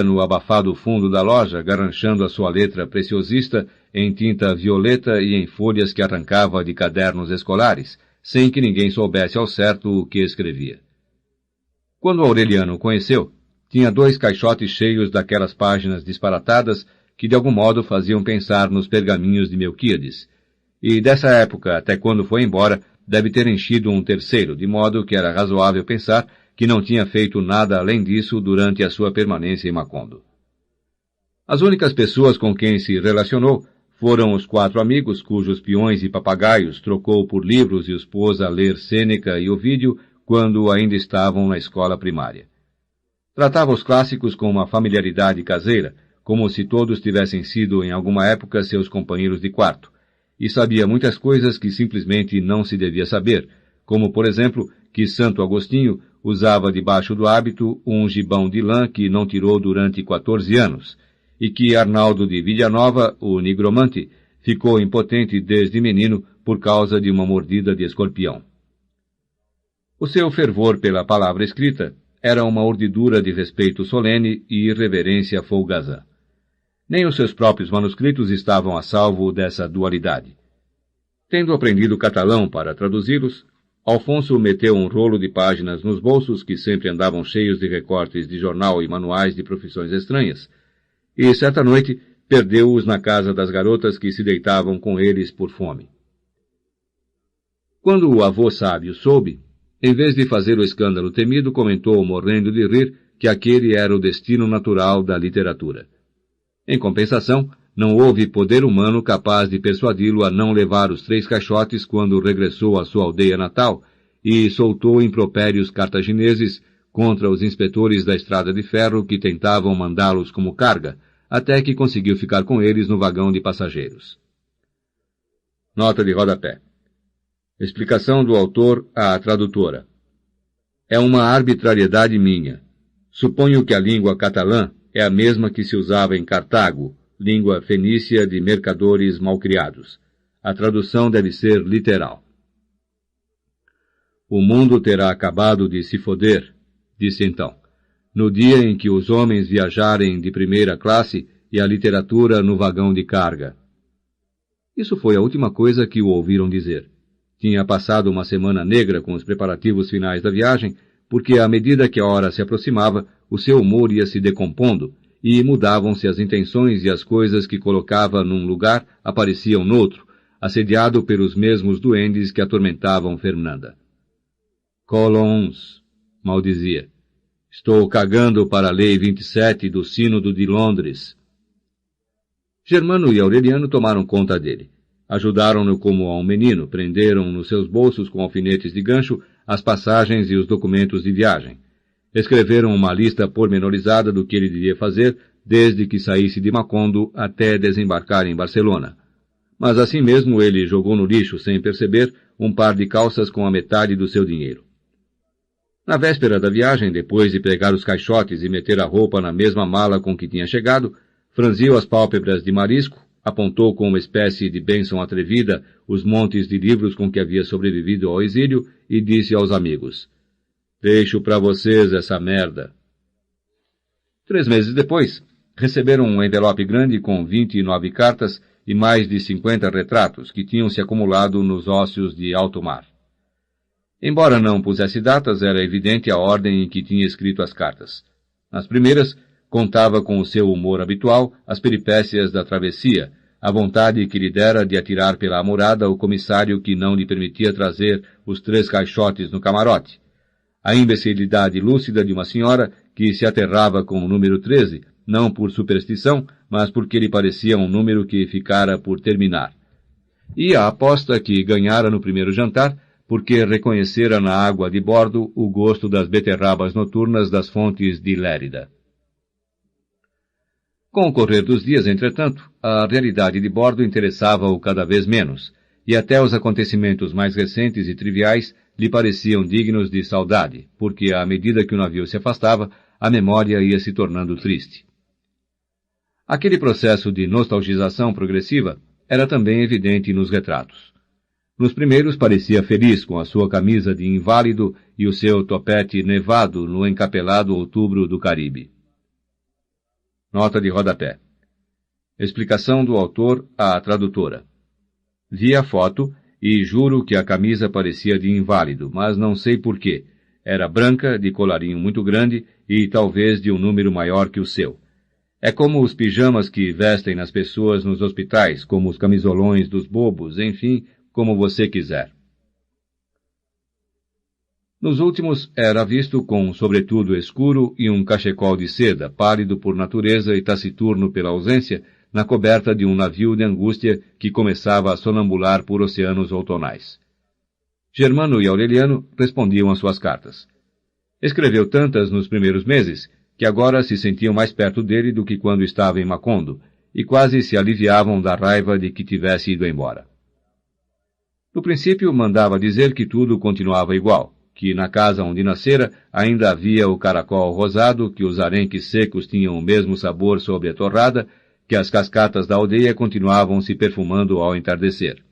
no abafado fundo da loja, garranchando a sua letra preciosista em tinta violeta e em folhas que arrancava de cadernos escolares, sem que ninguém soubesse ao certo o que escrevia. Quando Aureliano o conheceu, tinha 2 caixotes cheios daquelas páginas disparatadas que de algum modo faziam pensar nos pergaminhos de Melquíades, e dessa época até quando foi embora, deve ter enchido um terceiro, de modo que era razoável pensar que não tinha feito nada além disso durante a sua permanência em Macondo. As únicas pessoas com quem se relacionou foram os 4 amigos cujos peões e papagaios trocou por livros e os pôs a ler Sêneca e Ovídio quando ainda estavam na escola primária. Tratava os clássicos com uma familiaridade caseira, como se todos tivessem sido em alguma época seus companheiros de quarto, e sabia muitas coisas que simplesmente não se devia saber, como, por exemplo, que Santo Agostinho usava debaixo do hábito um gibão de lã que não tirou durante 14 anos, e que Arnaldo de Villanova, o nigromante, ficou impotente desde menino por causa de uma mordida de escorpião. O seu fervor pela palavra escrita era uma urdidura de respeito solene e irreverência folgazã. Nem os seus próprios manuscritos estavam a salvo dessa dualidade. Tendo aprendido catalão para traduzi-los, Alfonso meteu um rolo de páginas nos bolsos que sempre andavam cheios de recortes de jornal e manuais de profissões estranhas, e certa noite perdeu-os na casa das garotas que se deitavam com eles por fome. Quando o avô sábio soube, em vez de fazer o escândalo temido, comentou, morrendo de rir, que aquele era o destino natural da literatura. Em compensação, não houve poder humano capaz de persuadi-lo a não levar os 3 caixotes quando regressou à sua aldeia natal e soltou impropérios cartagineses contra os inspetores da estrada de ferro que tentavam mandá-los como carga, até que conseguiu ficar com eles no vagão de passageiros. Nota de rodapé. Explicação do autor à tradutora. É uma arbitrariedade minha. Suponho que a língua catalã é a mesma que se usava em Cartago, língua fenícia de mercadores malcriados. A tradução deve ser literal. O mundo terá acabado de se foder, disse então, no dia em que os homens viajarem de primeira classe e a literatura no vagão de carga. Isso foi a última coisa que o ouviram dizer. Tinha passado uma semana negra com os preparativos finais da viagem, porque à medida que a hora se aproximava, o seu humor ia se decompondo, e mudavam-se as intenções e as coisas que colocava num lugar apareciam noutro, assediado pelos mesmos duendes que atormentavam Fernanda. Colons, maldizia. Estou cagando para a Lei 27 do Sínodo de Londres. Germano e Aureliano tomaram conta dele. Ajudaram-no como a um menino, prenderam nos seus bolsos com alfinetes de gancho as passagens e os documentos de viagem. Escreveram uma lista pormenorizada do que ele devia fazer desde que saísse de Macondo até desembarcar em Barcelona. Mas assim mesmo ele jogou no lixo, sem perceber, um par de calças com a metade do seu dinheiro. Na véspera da viagem, depois de pegar os caixotes e meter a roupa na mesma mala com que tinha chegado, franziu as pálpebras de marisco, apontou com uma espécie de bênção atrevida os montes de livros com que havia sobrevivido ao exílio e disse aos amigos: Deixo para vocês essa merda. 3 meses depois, receberam um envelope grande com 29 cartas e mais de 50 retratos que tinham se acumulado nos ósseos de alto mar. Embora não pusesse datas, era evidente a ordem em que tinha escrito as cartas. Nas primeiras, contava com o seu humor habitual as peripécias da travessia, a vontade que lhe dera de atirar pela amorada o comissário que não lhe permitia trazer os 3 caixotes no camarote, a imbecilidade lúcida de uma senhora que se aterrava com o número 13, não por superstição, mas porque lhe parecia um número que ficara por terminar, e a aposta que ganhara no primeiro jantar, porque reconhecera na água de bordo o gosto das beterrabas noturnas das fontes de Lérida. Com o correr dos dias, entretanto, a realidade de bordo interessava-o cada vez menos, e até os acontecimentos mais recentes e triviais lhe pareciam dignos de saudade, porque à medida que o navio se afastava, a memória ia se tornando triste. Aquele processo de nostalgização progressiva era também evidente nos retratos. Nos primeiros parecia feliz com a sua camisa de inválido e o seu topete nevado no encapelado outubro do Caribe. Nota de rodapé. Explicação do autor à tradutora. Vi a foto e juro que a camisa parecia de inválido, mas não sei por quê. Era branca, de colarinho muito grande e talvez de um número maior que o seu. É como os pijamas que vestem nas pessoas nos hospitais, como os camisolões dos bobos, enfim, como você quiser. Nos últimos era visto com um sobretudo escuro e um cachecol de seda, pálido por natureza e taciturno pela ausência, na coberta de um navio de angústia que começava a sonambular por oceanos outonais. Germano e Aureliano respondiam às suas cartas. Escreveu tantas nos primeiros meses, que agora se sentiam mais perto dele do que quando estava em Macondo, e quase se aliviavam da raiva de que tivesse ido embora. No princípio, mandava dizer que tudo continuava igual, que na casa onde nascera ainda havia o caracol rosado, que os arenques secos tinham o mesmo sabor sobre a torrada, que as cascatas da aldeia continuavam se perfumando ao entardecer.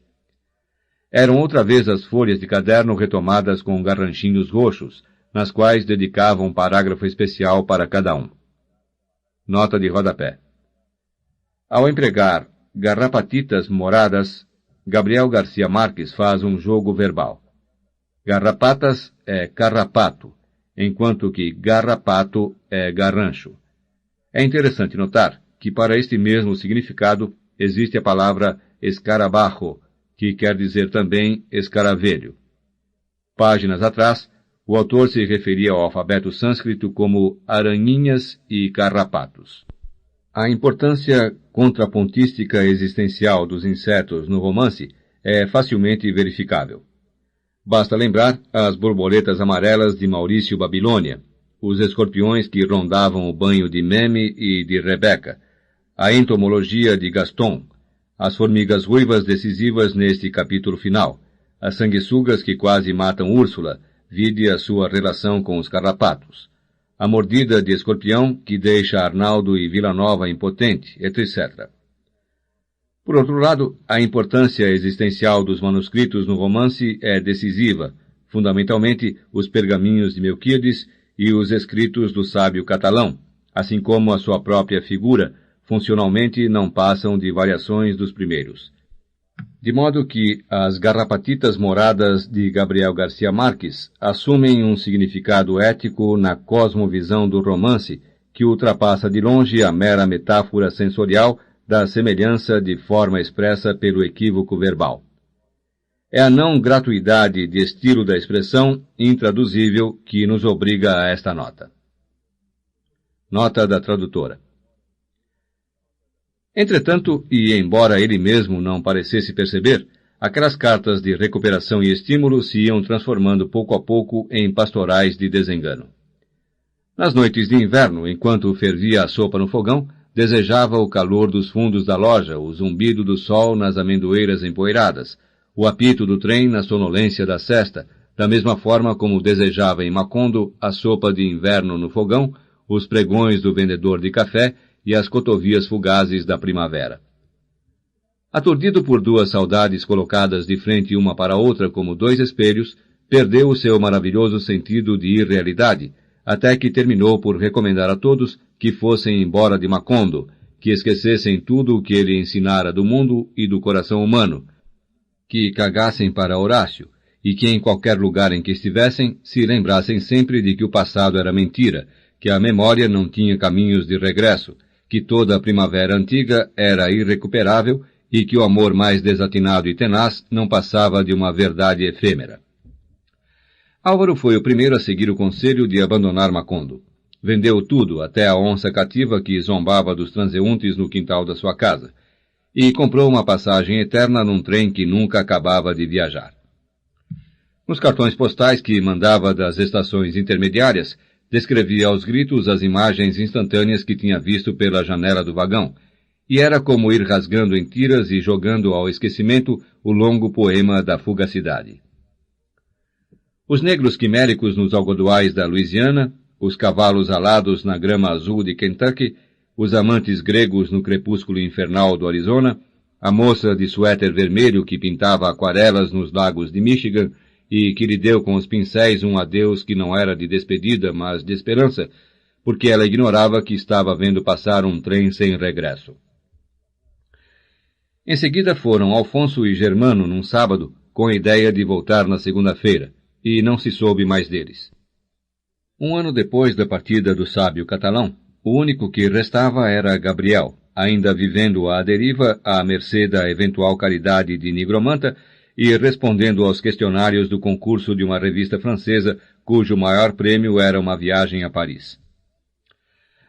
Eram outra vez as folhas de caderno retomadas com garranchinhos roxos, nas quais dedicava um parágrafo especial para cada um. Nota de rodapé. Ao empregar garrapatitas moradas, Gabriel Garcia Marques faz um jogo verbal. Garrapatas é carrapato, enquanto que garrapato é garrancho. É interessante notar que para este mesmo significado existe a palavra escarabajo, que quer dizer também escaravelho. Páginas atrás, o autor se referia ao alfabeto sânscrito como aranhinhas e carrapatos. A importância contrapontística existencial dos insetos no romance é facilmente verificável. Basta lembrar as borboletas amarelas de Maurício Babilônia, os escorpiões que rondavam o banho de Meme e de Rebeca, a entomologia de Gaston, as formigas ruivas decisivas neste capítulo final, as sanguessugas que quase matam Úrsula, vide a sua relação com os carrapatos, a mordida de escorpião que deixa Arnaldo e Vila Nova impotente, etc. Por outro lado, a importância existencial dos manuscritos no romance é decisiva, fundamentalmente os pergaminhos de Melquíades e os escritos do sábio catalão, assim como a sua própria figura, funcionalmente não passam de variações dos primeiros. De modo que as garrapatitas moradas de Gabriel Garcia Marques assumem um significado ético na cosmovisão do romance que ultrapassa de longe a mera metáfora sensorial da semelhança de forma expressa pelo equívoco verbal. É a não gratuidade de estilo da expressão intraduzível que nos obriga a esta nota. Nota da tradutora. Entretanto, e embora ele mesmo não parecesse perceber, aquelas cartas de recuperação e estímulo se iam transformando pouco a pouco em pastorais de desengano. Nas noites de inverno, enquanto fervia a sopa no fogão, desejava o calor dos fundos da loja, o zumbido do sol nas amendoeiras empoeiradas, o apito do trem na sonolência da sesta, da mesma forma como desejava em Macondo a sopa de inverno no fogão, os pregões do vendedor de café e as cotovias fugazes da primavera. Aturdido por duas saudades colocadas de frente uma para outra como dois espelhos, perdeu o seu maravilhoso sentido de irrealidade, até que terminou por recomendar a todos que fossem embora de Macondo, que esquecessem tudo o que ele ensinara do mundo e do coração humano, que cagassem para Horácio, e que em qualquer lugar em que estivessem, se lembrassem sempre de que o passado era mentira, que a memória não tinha caminhos de regresso, que toda a primavera antiga era irrecuperável e que o amor mais desatinado e tenaz não passava de uma verdade efêmera. Álvaro foi o primeiro a seguir o conselho de abandonar Macondo. Vendeu tudo, até a onça cativa que zombava dos transeuntes no quintal da sua casa, e comprou uma passagem eterna num trem que nunca acabava de viajar. Nos cartões postais que mandava das estações intermediárias, descrevia aos gritos as imagens instantâneas que tinha visto pela janela do vagão, e era como ir rasgando em tiras e jogando ao esquecimento o longo poema da fugacidade. Os negros quiméricos nos algodoais da Louisiana, os cavalos alados na grama azul de Kentucky, os amantes gregos no crepúsculo infernal do Arizona, a moça de suéter vermelho que pintava aquarelas nos lagos de Michigan e que lhe deu com os pincéis um adeus que não era de despedida, mas de esperança, porque ela ignorava que estava vendo passar um trem sem regresso. Em seguida foram Alfonso e Germano num sábado, com a ideia de voltar na segunda-feira, e não se soube mais deles. Um ano depois da partida do sábio catalão, o único que restava era Gabriel, ainda vivendo à deriva à mercê da eventual caridade de nigromanta e respondendo aos questionários do concurso de uma revista francesa cujo maior prêmio era uma viagem a Paris.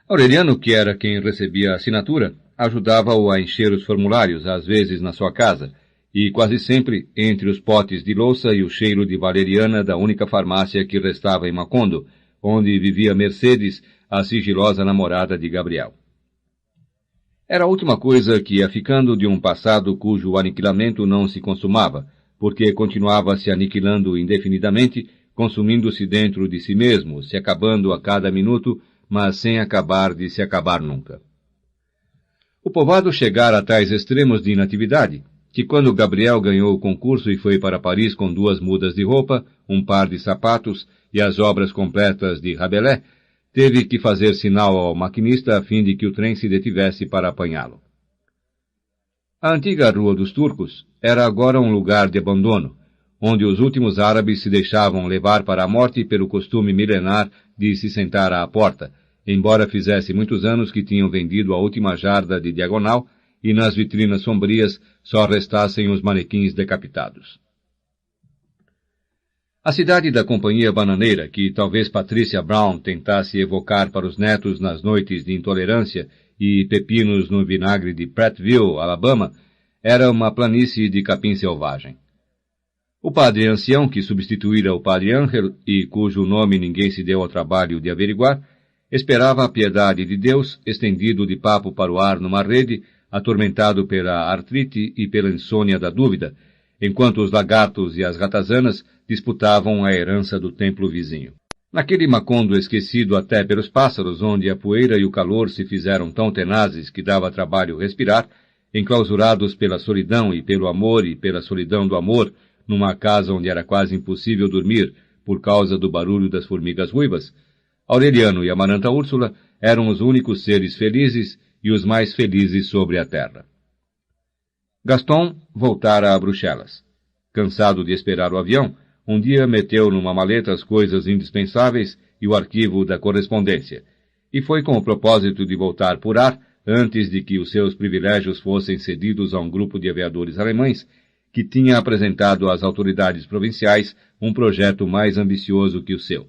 Aureliano, que era quem recebia a assinatura, ajudava-o a encher os formulários, às vezes na sua casa, e quase sempre entre os potes de louça e o cheiro de valeriana da única farmácia que restava em Macondo, onde vivia Mercedes, a sigilosa namorada de Gabriel. Era a última coisa que ia ficando de um passado cujo aniquilamento não se consumava, porque continuava se aniquilando indefinidamente, consumindo-se dentro de si mesmo, se acabando a cada minuto, mas sem acabar de se acabar nunca. O povoado chegara a tais extremos de inatividade, que quando Gabriel ganhou o concurso e foi para Paris com 2 mudas de roupa, um par de sapatos e as obras completas de Rabelais, teve que fazer sinal ao maquinista a fim de que o trem se detivesse para apanhá-lo. A antiga Rua dos Turcos era agora um lugar de abandono, onde os últimos árabes se deixavam levar para a morte pelo costume milenar de se sentar à porta, embora fizesse muitos anos que tinham vendido a última jarda de diagonal e nas vitrinas sombrias só restassem os manequins decapitados. A cidade da Companhia Bananeira, que talvez Patricia Brown tentasse evocar para os netos nas noites de intolerância e pepinos no vinagre de Prattville, Alabama, era uma planície de capim selvagem. O padre ancião, que substituíra o padre Ángel e cujo nome ninguém se deu ao trabalho de averiguar, esperava a piedade de Deus, estendido de papo para o ar numa rede, atormentado pela artrite e pela insônia da dúvida, enquanto os lagartos e as ratazanas disputavam a herança do templo vizinho. Naquele Macondo esquecido até pelos pássaros, onde a poeira e o calor se fizeram tão tenazes que dava trabalho respirar, enclausurados pela solidão e pelo amor e pela solidão do amor, numa casa onde era quase impossível dormir por causa do barulho das formigas ruivas, Aureliano e Amaranta Úrsula eram os únicos seres felizes e os mais felizes sobre a terra. Gaston voltara a Bruxelas. Cansado de esperar o avião, um dia meteu numa maleta as coisas indispensáveis e o arquivo da correspondência, e foi com o propósito de voltar por ar antes de que os seus privilégios fossem cedidos a um grupo de aviadores alemães que tinha apresentado às autoridades provinciais um projeto mais ambicioso que o seu.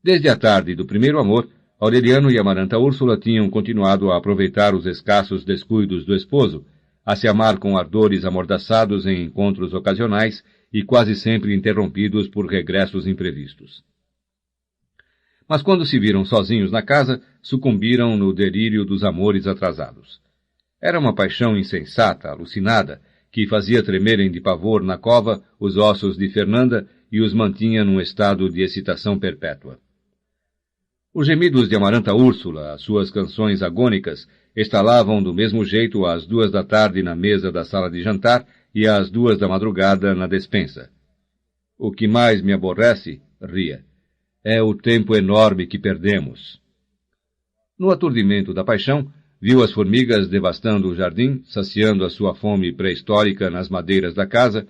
Desde a tarde do primeiro amor, Aureliano e Amaranta Úrsula tinham continuado a aproveitar os escassos descuidos do esposo, a se amar com ardores amordaçados em encontros ocasionais e quase sempre interrompidos por regressos imprevistos. Mas quando se viram sozinhos na casa, sucumbiram no delírio dos amores atrasados. Era uma paixão insensata, alucinada, que fazia tremerem de pavor na cova os ossos de Fernanda e os mantinha num estado de excitação perpétua. Os gemidos de Amaranta Úrsula, as suas canções agônicas, estalavam do mesmo jeito às 2 da tarde na mesa da sala de jantar e às 2 da madrugada na despensa. O que mais me aborrece, ria, é o tempo enorme que perdemos. No aturdimento da paixão, viu as formigas devastando o jardim, saciando a sua fome pré-histórica nas madeiras da casa,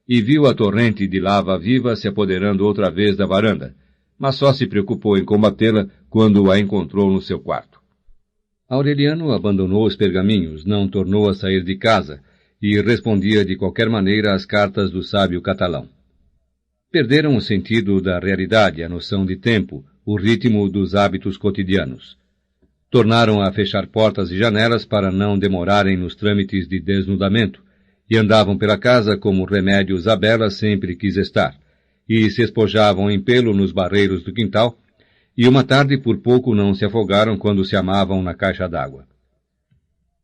e viu a torrente de lava viva se apoderando outra vez da varanda, mas só se preocupou em combatê-la quando a encontrou no seu quarto. Aureliano abandonou os pergaminhos, não tornou a sair de casa, e respondia de qualquer maneira às cartas do sábio catalão. Perderam o sentido da realidade, a noção de tempo, o ritmo dos hábitos cotidianos. Tornaram a fechar portas e janelas para não demorarem nos trâmites de desnudamento, e andavam pela casa como remédios à bela sempre quis estar, e se espojavam em pelo nos barreiros do quintal, e uma tarde por pouco não se afogaram quando se amavam na caixa d'água.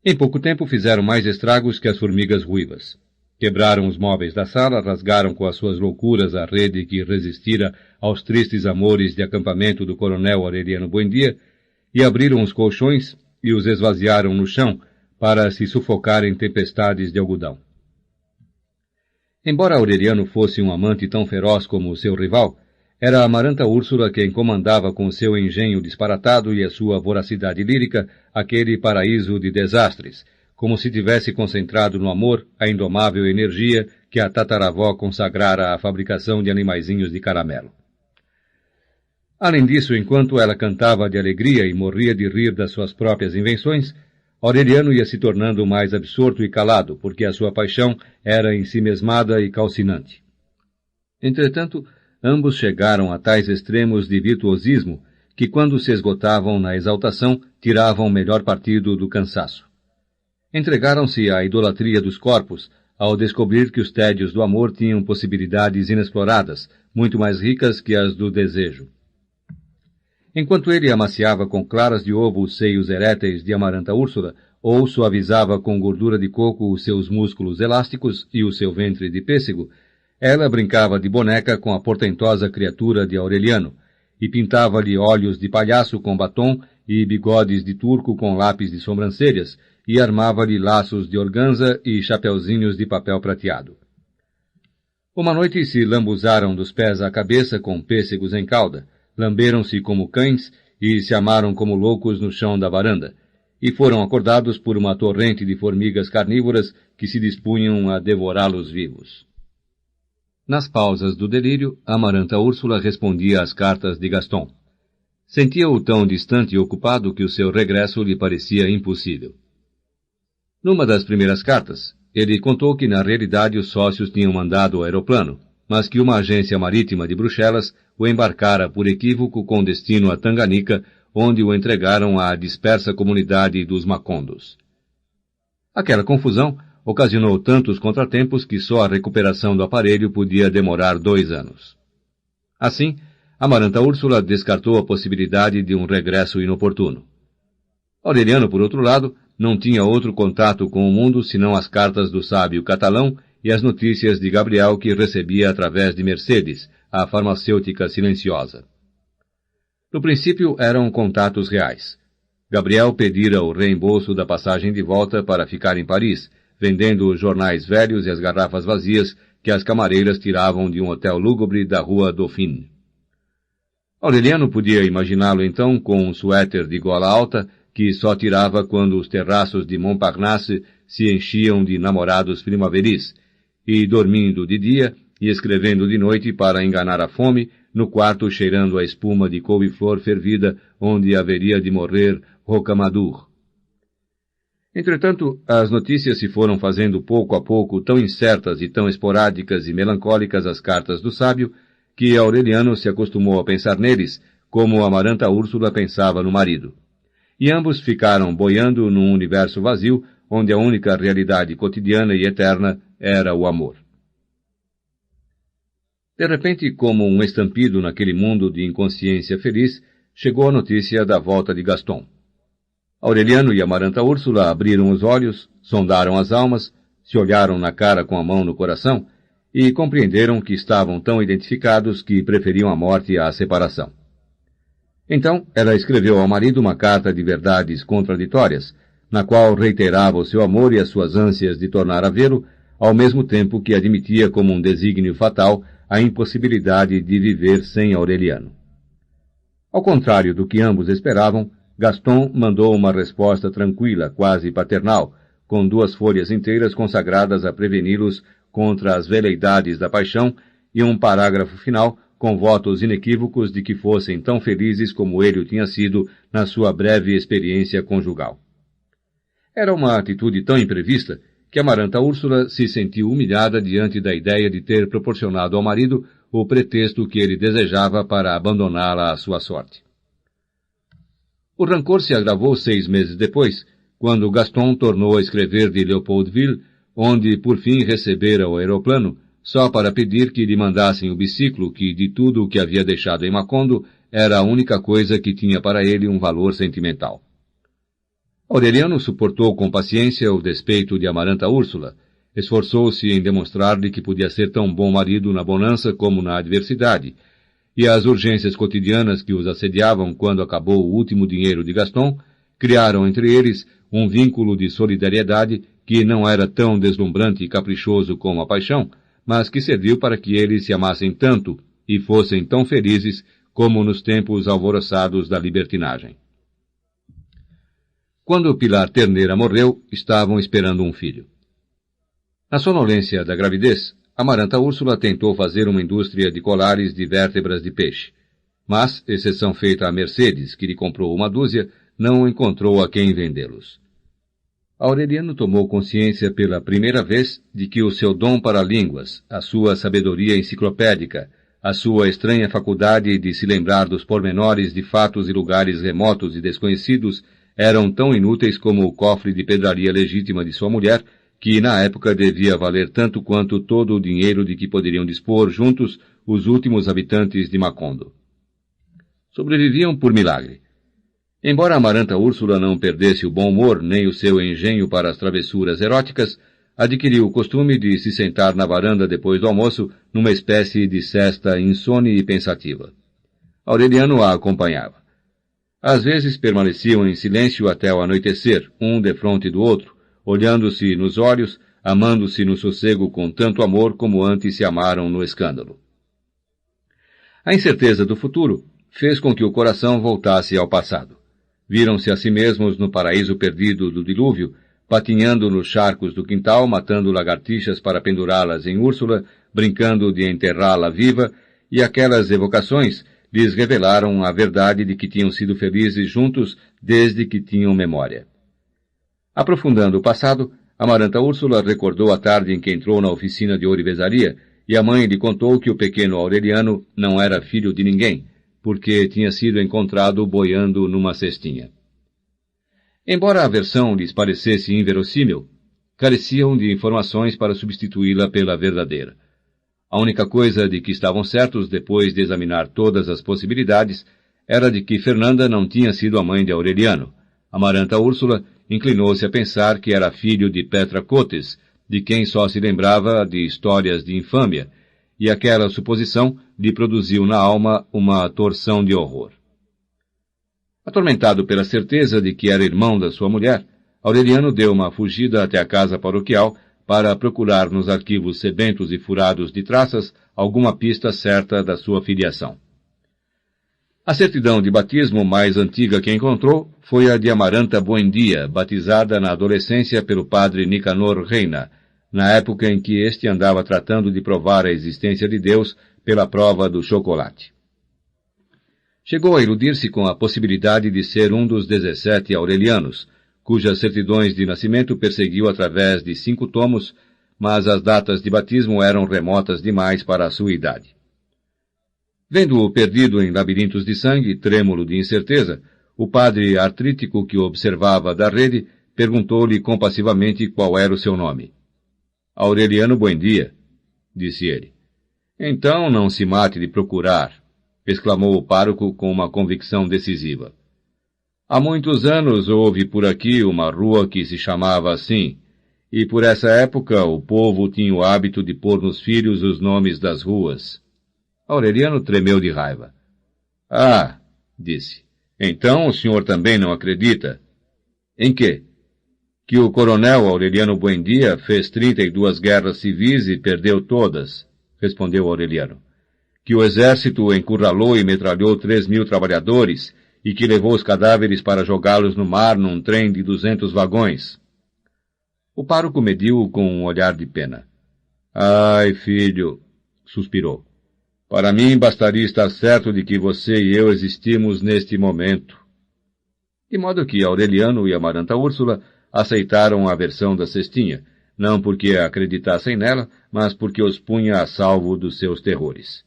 Em pouco tempo fizeram mais estragos que as formigas ruivas. Quebraram os móveis da sala, rasgaram com as suas loucuras a rede que resistira aos tristes amores de acampamento do coronel Aureliano Buendia, e abriram os colchões e os esvaziaram no chão para se sufocar em tempestades de algodão. Embora Aureliano fosse um amante tão feroz como o seu rival, Era Amaranta Úrsula quem comandava com seu engenho disparatado e a sua voracidade lírica aquele paraíso de desastres, como se tivesse concentrado no amor a indomável energia que a tataravó consagrara à fabricação de animaizinhos de caramelo. Além disso, enquanto ela cantava de alegria e morria de rir das suas próprias invenções, Aureliano ia se tornando mais absorto e calado, porque a sua paixão era ensimesmada e calcinante. Entretanto, ambos chegaram a tais extremos de virtuosismo que, quando se esgotavam na exaltação, tiravam o melhor partido do cansaço. Entregaram-se à idolatria dos corpos, ao descobrir que os tédios do amor tinham possibilidades inexploradas, muito mais ricas que as do desejo. Enquanto ele amaciava com claras de ovo os seios eréteis de Amaranta Úrsula, ou suavizava com gordura de coco os seus músculos elásticos e o seu ventre de pêssego, ela brincava de boneca com a portentosa criatura de Aureliano, e pintava-lhe olhos de palhaço com batom e bigodes de turco com lápis de sobrancelhas, e armava-lhe laços de organza e chapeuzinhos de papel prateado. Uma noite se lambuzaram dos pés à cabeça com pêssegos em cauda, lamberam-se como cães e se amaram como loucos no chão da varanda, e foram acordados por uma torrente de formigas carnívoras que se dispunham a devorá-los vivos. Nas pausas do delírio, Amaranta Úrsula respondia às cartas de Gaston. Sentia-o tão distante e ocupado que o seu regresso lhe parecia impossível. Numa das primeiras cartas, ele contou que na realidade os sócios tinham mandado o aeroplano, mas que uma agência marítima de Bruxelas o embarcara por equívoco com destino a Tanganica, onde o entregaram à dispersa comunidade dos Macondos. Aquela confusão ocasionou tantos contratempos que só a recuperação do aparelho podia demorar 2 anos. Assim, Amaranta Úrsula descartou a possibilidade de um regresso inoportuno. Aureliano, por outro lado, não tinha outro contato com o mundo senão as cartas do sábio catalão e as notícias de Gabriel que recebia através de Mercedes, a farmacêutica silenciosa. No princípio eram contatos reais. Gabriel pedira o reembolso da passagem de volta para ficar em Paris, vendendo os jornais velhos e as garrafas vazias que as camareiras tiravam de um hotel lúgubre da rua Dauphine. Aureliano podia imaginá-lo então com um suéter de gola alta que só tirava quando os terraços de Montparnasse se enchiam de namorados primaveris, e dormindo de dia e escrevendo de noite para enganar a fome, no quarto cheirando a espuma de couve-flor fervida onde haveria de morrer Rocamadour. Entretanto, as notícias se foram fazendo pouco a pouco tão incertas e tão esporádicas e melancólicas as cartas do sábio, que Aureliano se acostumou a pensar neles, como Amaranta Úrsula pensava no marido. E ambos ficaram boiando num universo vazio, onde a única realidade cotidiana e eterna era o amor. De repente, como um estampido naquele mundo de inconsciência feliz, chegou a notícia da volta de Gaston. Aureliano e Amaranta Úrsula abriram os olhos, sondaram as almas, se olharam na cara com a mão no coração e compreenderam que estavam tão identificados que preferiam a morte à separação. Então, ela escreveu ao marido uma carta de verdades contraditórias, na qual reiterava o seu amor e as suas ânsias de tornar a vê-lo, ao mesmo tempo que admitia como um desígnio fatal a impossibilidade de viver sem Aureliano. Ao contrário do que ambos esperavam, Gaston mandou uma resposta tranquila, quase paternal, com 2 folhas inteiras consagradas a preveni-los contra as veleidades da paixão e um parágrafo final com votos inequívocos de que fossem tão felizes como ele o tinha sido na sua breve experiência conjugal. Era uma atitude tão imprevista que Amaranta Úrsula se sentiu humilhada diante da ideia de ter proporcionado ao marido o pretexto que ele desejava para abandoná-la à sua sorte. O rancor se agravou 6 meses depois, quando Gaston tornou a escrever de Leopoldville, onde por fim recebera o aeroplano, só para pedir que lhe mandassem o biciclo que, de tudo o que havia deixado em Macondo, era a única coisa que tinha para ele um valor sentimental. Aureliano suportou com paciência o despeito de Amaranta Úrsula, esforçou-se em demonstrar-lhe que podia ser tão bom marido na bonança como na adversidade, e as urgências cotidianas que os assediavam quando acabou o último dinheiro de Gaston, criaram entre eles um vínculo de solidariedade que não era tão deslumbrante e caprichoso como a paixão, mas que serviu para que eles se amassem tanto, e fossem tão felizes como nos tempos alvoroçados da libertinagem. Quando Pilar Ternera morreu, estavam esperando um filho. Na sonolência da gravidez, Amaranta Úrsula tentou fazer uma indústria de colares de vértebras de peixe, mas, exceção feita a Mercedes, que lhe comprou uma dúzia, não encontrou a quem vendê-los. Aureliano tomou consciência pela primeira vez de que o seu dom para línguas, a sua sabedoria enciclopédica, a sua estranha faculdade de se lembrar dos pormenores de fatos e lugares remotos e desconhecidos eram tão inúteis como o cofre de pedraria legítima de sua mulher, que na época devia valer tanto quanto todo o dinheiro de que poderiam dispor juntos os últimos habitantes de Macondo. Sobreviviam por milagre. Embora Amaranta Úrsula não perdesse o bom humor nem o seu engenho para as travessuras eróticas, adquiriu o costume de se sentar na varanda depois do almoço numa espécie de sesta insone e pensativa. Aureliano a acompanhava. Às vezes permaneciam em silêncio até o anoitecer, um defronte do outro, olhando-se nos olhos, amando-se no sossego com tanto amor como antes se amaram no escândalo. A incerteza do futuro fez com que o coração voltasse ao passado. Viram-se a si mesmos no paraíso perdido do dilúvio, patinhando nos charcos do quintal, matando lagartixas para pendurá-las em Úrsula, brincando de enterrá-la viva, e aquelas evocações lhes revelaram a verdade de que tinham sido felizes juntos desde que tinham memória. Aprofundando o passado, Amaranta Úrsula recordou a tarde em que entrou na oficina de ourivesaria, e a mãe lhe contou que o pequeno Aureliano não era filho de ninguém, porque tinha sido encontrado boiando numa cestinha. Embora a versão lhes parecesse inverossímil, careciam de informações para substituí-la pela verdadeira. A única coisa de que estavam certos, depois de examinar todas as possibilidades, era de que Fernanda não tinha sido a mãe de Aureliano. Amaranta Úrsula inclinou-se a pensar que era filho de Petra Cotes, de quem só se lembrava de histórias de infâmia, e aquela suposição lhe produziu na alma uma torção de horror. Atormentado pela certeza de que era irmão da sua mulher, Aureliano deu uma fugida até a casa paroquial para procurar nos arquivos sebentos e furados de traças alguma pista certa da sua filiação. A certidão de batismo mais antiga que encontrou foi a de Amaranta Buendia, batizada na adolescência pelo padre Nicanor Reina, na época em que este andava tratando de provar a existência de Deus pela prova do chocolate. Chegou a iludir-se com a possibilidade de ser um dos 17 Aurelianos, cujas certidões de nascimento perseguiu através de 5 tomos, mas as datas de batismo eram remotas demais para a sua idade. Vendo-o perdido em labirintos de sangue, trêmulo de incerteza, o padre artrítico que o observava da rede perguntou-lhe compassivamente qual era o seu nome. Aureliano Buendia, disse ele. Então não se mate de procurar, exclamou o pároco com uma convicção decisiva. Há muitos anos houve por aqui uma rua que se chamava assim, e por essa época o povo tinha o hábito de pôr nos filhos os nomes das ruas. Aureliano tremeu de raiva. Ah, disse, então o senhor também não acredita? Em quê? Que o coronel Aureliano Buendia fez 32 guerras civis e perdeu todas, respondeu Aureliano. Que o exército encurralou e metralhou 3.000 trabalhadores e que levou os cadáveres para jogá-los no mar num trem de 200 vagões. O pároco mediu-o com um olhar de pena. Ai, filho, suspirou. Para mim bastaria estar certo de que você e eu existimos neste momento. De modo que Aureliano e Amaranta Úrsula aceitaram a versão da cestinha, não porque acreditassem nela, mas porque os punha a salvo dos seus terrores.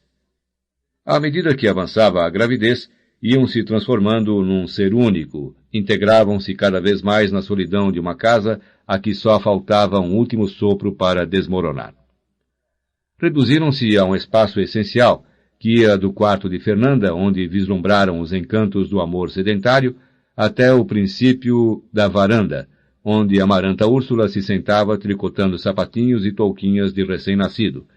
À medida que avançava a gravidez, iam se transformando num ser único, integravam-se cada vez mais na solidão de uma casa a que só faltava um último sopro para desmoronar. Reduziram-se a um espaço essencial, que ia do quarto de Fernanda, onde vislumbraram os encantos do amor sedentário, até o princípio da varanda, onde Amaranta Úrsula se sentava tricotando sapatinhos e touquinhas de recém-nascido,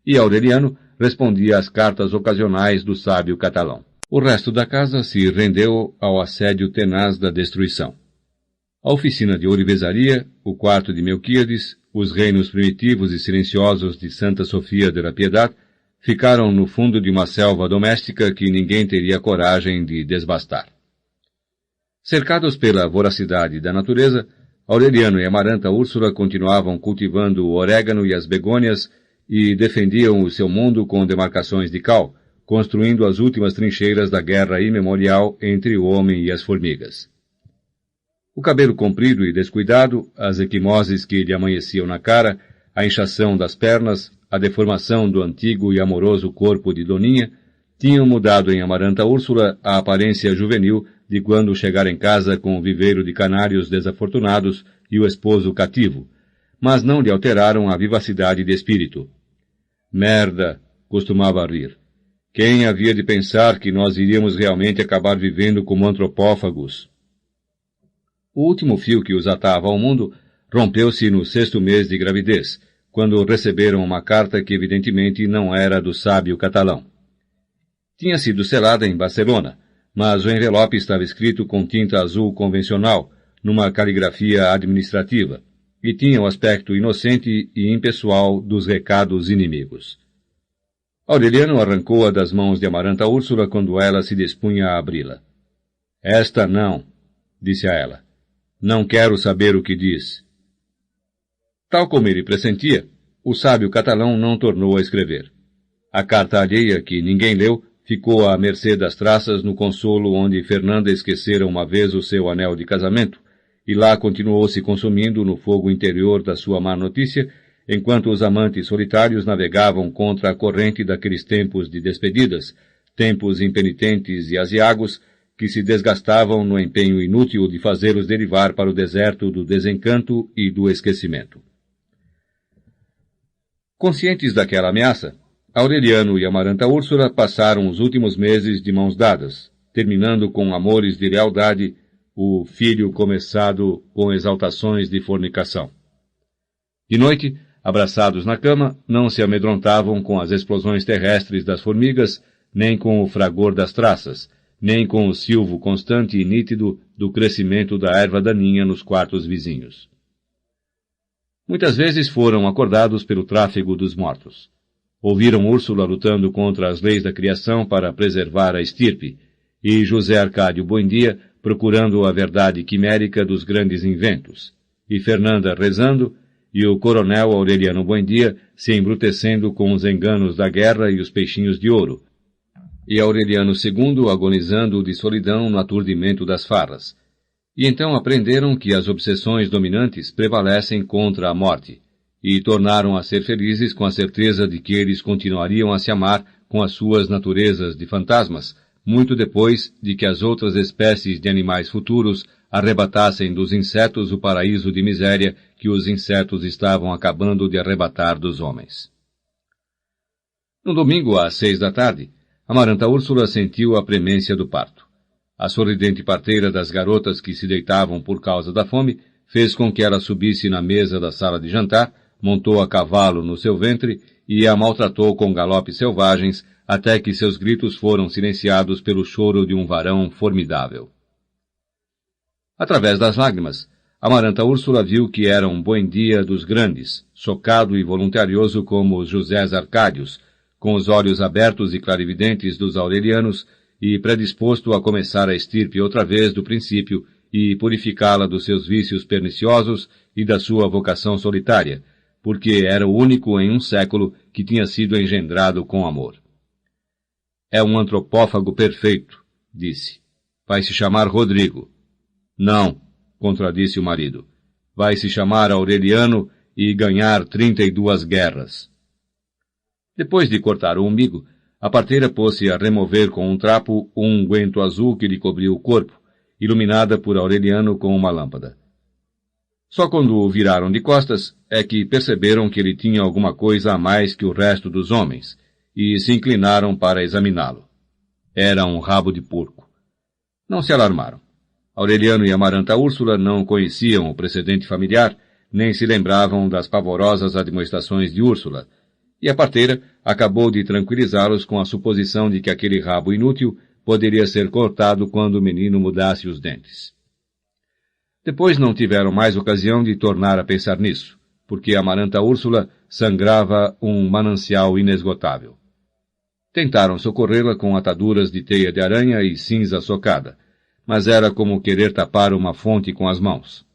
e Aureliano respondia às cartas ocasionais do sábio catalão. O resto da casa se rendeu ao assédio tenaz da destruição. A oficina de ourivesaria, o quarto de Melquíades, os reinos primitivos e silenciosos de Santa Sofia de la Piedad, ficaram no fundo de uma selva doméstica que ninguém teria coragem de desbastar. Cercados pela voracidade da natureza, Aureliano e Amaranta Úrsula continuavam cultivando o orégano e as begônias e defendiam o seu mundo com demarcações de cal, construindo as últimas trincheiras da guerra imemorial entre o homem e as formigas. O cabelo comprido e descuidado, as equimoses que lhe amanheciam na cara, a inchação das pernas, a deformação do antigo e amoroso corpo de Doninha, tinham mudado em Amaranta Úrsula a aparência juvenil de quando chegara em casa com o viveiro de canários desafortunados e o esposo cativo, mas não lhe alteraram a vivacidade de espírito. Merda, costumava rir. Quem havia de pensar que nós iríamos realmente acabar vivendo como antropófagos? O último fio que os atava ao mundo rompeu-se no 6º mês de gravidez, quando receberam uma carta que evidentemente não era do sábio catalão. Tinha sido selada em Barcelona, mas o envelope estava escrito com tinta azul convencional, numa caligrafia administrativa, e tinha o aspecto inocente e impessoal dos recados inimigos. Aureliano arrancou-a das mãos de Amaranta Úrsula quando ela se dispunha a abri-la. Esta não, disse a ela. Não quero saber o que diz. Tal como ele pressentia, o sábio catalão não tornou a escrever. A carta alheia, que ninguém leu, ficou à mercê das traças no consolo onde Fernanda esquecera uma vez o seu anel de casamento, e lá continuou se consumindo no fogo interior da sua má notícia, enquanto os amantes solitários navegavam contra a corrente daqueles tempos de despedidas, tempos impenitentes e aziagos, que se desgastavam no empenho inútil de fazê-los derivar para o deserto do desencanto e do esquecimento. Conscientes daquela ameaça, Aureliano e Amaranta Úrsula passaram os últimos meses de mãos dadas, terminando com amores de lealdade, o filho começado com exaltações de fornicação. De noite, abraçados na cama, não se amedrontavam com as explosões terrestres das formigas, nem com o fragor das traças, nem com o silvo constante e nítido do crescimento da erva daninha nos quartos vizinhos. Muitas vezes foram acordados pelo tráfego dos mortos. Ouviram Úrsula lutando contra as leis da criação para preservar a estirpe, e José Arcádio Buendia procurando a verdade quimérica dos grandes inventos, e Fernanda rezando, e o coronel Aureliano Buendia se embrutecendo com os enganos da guerra e os peixinhos de ouro, e Aureliano II agonizando de solidão no aturdimento das farras. E então aprenderam que as obsessões dominantes prevalecem contra a morte, e tornaram a ser felizes com a certeza de que eles continuariam a se amar com as suas naturezas de fantasmas, muito depois de que as outras espécies de animais futuros arrebatassem dos insetos o paraíso de miséria que os insetos estavam acabando de arrebatar dos homens. No domingo, às 6 da tarde, Amaranta Úrsula sentiu a premência do parto. A sorridente parteira das garotas que se deitavam por causa da fome fez com que ela subisse na mesa da sala de jantar, montou a cavalo no seu ventre e a maltratou com galopes selvagens até que seus gritos foram silenciados pelo choro de um varão formidável. Através das lágrimas, Amaranta Úrsula viu que era um Buendia dos grandes, socado e voluntarioso como os Josés Arcádios, com os olhos abertos e clarividentes dos aurelianos e predisposto a começar a estirpe outra vez do princípio e purificá-la dos seus vícios perniciosos e da sua vocação solitária, porque era o único em um século que tinha sido engendrado com amor. É um antropófago perfeito, disse. Vai se chamar Rodrigo. Não, contradisse o marido. Vai se chamar Aureliano e ganhar 32 guerras. Depois de cortar o umbigo, a parteira pôs-se a remover com um trapo um unguento azul que lhe cobriu o corpo, iluminada por Aureliano com uma lâmpada. Só quando o viraram de costas é que perceberam que ele tinha alguma coisa a mais que o resto dos homens, e se inclinaram para examiná-lo. Era um rabo de porco. Não se alarmaram. Aureliano e Amaranta Úrsula não conheciam o precedente familiar, nem se lembravam das pavorosas admoestações de Úrsula, e a parteira acabou de tranquilizá-los com a suposição de que aquele rabo inútil poderia ser cortado quando o menino mudasse os dentes. Depois não tiveram mais ocasião de tornar a pensar nisso, porque Amaranta Úrsula sangrava um manancial inesgotável. Tentaram socorrê-la com ataduras de teia de aranha e cinza socada, mas era como querer tapar uma fonte com as mãos.